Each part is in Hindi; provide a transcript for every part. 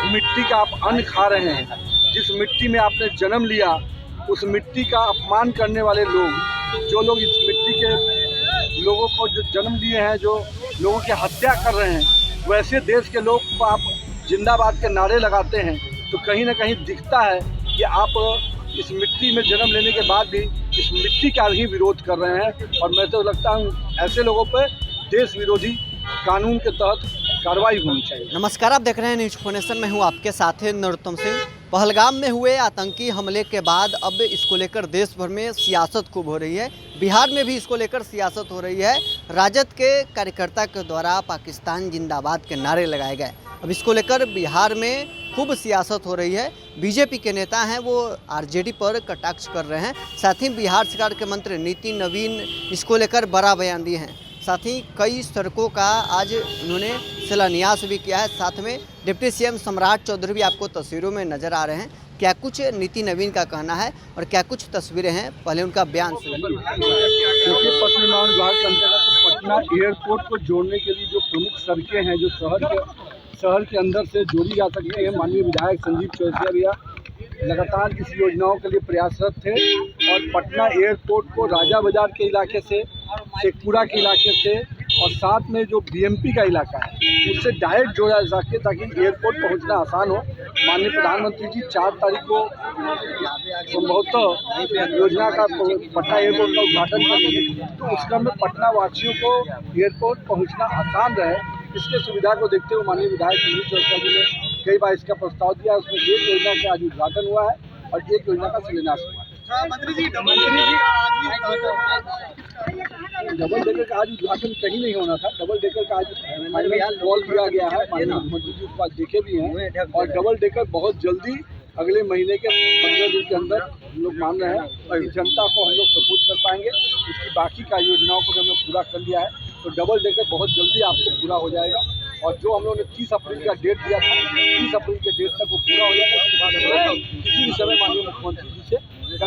मिट्टी का आप अन्न खा रहे हैं, जिस मिट्टी में आपने जन्म लिया, उस मिट्टी का अपमान करने वाले लोग, जो लोग इस मिट्टी के लोगों को जो जन्म लिए हैं, जो लोगों की हत्या कर रहे हैं, वैसे देश के लोग को आप जिंदाबाद के नारे लगाते हैं, तो कहीं ना कहीं दिखता है कि आप इस मिट्टी में जन्म लेने के बाद भी इस मिट्टी का ही विरोध कर रहे हैं। और मैं तो लगता हूँ ऐसे लोगों पर देश विरोधी कानून के तहत कार्रवाई होनी चाहिए। नमस्कार, आप देख रहे हैं न्यूज फोनेशन में हूं आपके साथ है नरोत्तम सिंह। पहलगाम में हुए आतंकी हमले के बाद अब इसको लेकर देश भर में सियासत खूब हो रही है। बिहार में भी इसको लेकर सियासत हो रही है। राजद के कार्यकर्ता के द्वारा पाकिस्तान जिंदाबाद के नारे लगाए गए। अब इसको लेकर बिहार में खूब सियासत हो रही है। बीजेपी के नेता हैं वो आरजेडी पर कटाक्ष कर रहे हैं। साथ ही बिहार सरकार के मंत्री नितिन नवीन इसको लेकर बड़ा बयान दिए हैं। साथ ही कई सड़कों का आज उन्होंने शिलान्यास भी किया है। साथ में डिप्टी सीएम सम्राट चौधरी भी आपको तस्वीरों में नजर आ रहे हैं। क्या कुछ नितिन नवीन का कहना है और क्या कुछ तस्वीरें हैं, पहले उनका बयान सुनिए। क्योंकि पथ निर्माण विभाग के अंतर्गत पटना एयरपोर्ट को जोड़ने के लिए जो प्रमुख सड़कें हैं, जो शहर के अंदर से जोड़ी जा सकती है, माननीय विधायक संजीव चौरसिया भैया लगातार इस योजनाओं के लिए प्रयासरत थे। और पटना एयरपोर्ट को राजा बाजार के इलाके से, शेखपुरा के इलाके से और साथ में जो बीएमपी का इलाका है उससे डायरेक्ट जोड़ा जा सके, ताकि एयरपोर्ट पहुंचना आसान हो। माननीय प्रधानमंत्री जी 4 तारीख को संभवतः योजना का पटना एयरपोर्ट का उद्घाटन करेंगे, तो उस क्रम में पटना वासियों को एयरपोर्ट पहुँचना आसान रहे, इसके सुविधा को देखते हुए माननीय विधायक संजीव चौरसिया जी ने कई बार इसका प्रस्ताव दिया। उसमें एक योजना का आज उद्घाटन हुआ है और एक योजना का शिलान्यास हुआ है। डबल डेकर का आज उद्घाटन कहीं नहीं होना था। डबल डेकर का आज कॉल दिया गया है, माननीय मुख्यमंत्री जी उसको आज देखे भी हैं। और डबल डेकर बहुत जल्दी अगले महीने के 15 दिन के अंदर हम लोग मान रहे हैं और जनता को हम लोग सपोर्ट कर पाएंगे। उसकी बाकी का योजनाओं को भी हमने पूरा कर लिया है, तो डबल डेकर बहुत जल्दी आपको पूरा हो जाएगा। और जो हम लोगों ने 30 अप्रैल का डेट दिया था, 30 अप्रैल के डेट तक वो पूरा हो जाएगा। उसके बाद हम लोग किसी भी समय माननीय मुख्यमंत्री जी से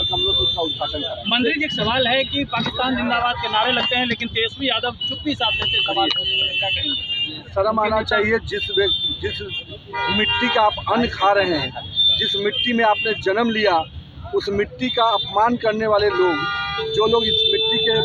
हम लोग उसका उद्घाटन करेंगे। मंत्री जी, एक सवाल है कि पाकिस्तान जिंदाबाद के नारे लगते हैं, लेकिन तेजस्वी यादव चुप्पी साध लेते सवाल को, क्या कहेंगे? शर्म आना चाहिए। जिस मिट्टी का आप अन्न खा रहे हैं, जिस मिट्टी में आपने जन्म लिया, उस मिट्टी का अपमान करने वाले लोग, जो लोग इस मिट्टी के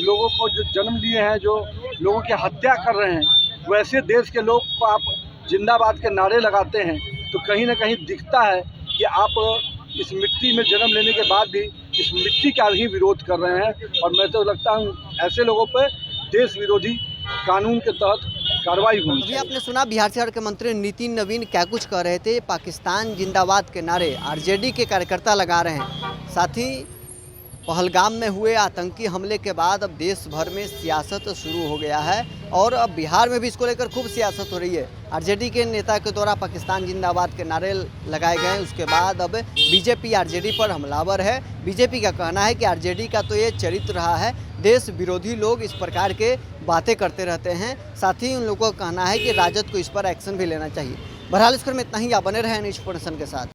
लोगों को जो जन्म लिए हैं, जो लोगों की हत्या कर रहे हैं, वैसे देश के लोग को आप जिंदाबाद के नारे लगाते हैं, तो कहीं ना कहीं दिखता है कि आप इस मिट्टी में जन्म लेने के बाद भी इस मिट्टी का ही विरोध कर रहे हैं। और मैं तो लगता हूँ ऐसे लोगों पर देश विरोधी कानून के तहत कार्रवाई होनी चाहिए। अभी आपने सुना बिहार सरकार के मंत्री नितिन नवीन क्या कुछ कह रहे थे। पाकिस्तान जिंदाबाद के नारे आरजेडी के कार्यकर्ता लगा रहे हैं। साथ ही पहलगाम में हुए आतंकी हमले के बाद अब देश भर में सियासत शुरू हो गया है और अब बिहार में भी इसको लेकर खूब सियासत हो रही है। आरजेडी के नेता के द्वारा पाकिस्तान जिंदाबाद के नारे लगाए गए। उसके बाद अब बीजेपी आरजेडी पर हमलावर है। बीजेपी का कहना है कि आरजेडी का तो ये चरित्र रहा है, देश विरोधी लोग इस प्रकार के बातें करते रहते हैं। साथ ही उन लोगों का कहना है कि राजद को इस पर एक्शन भी लेना चाहिए। बहरहाल इस क्रम में इतना ही। आप बने रहे न्यूज फोनेशन के साथ।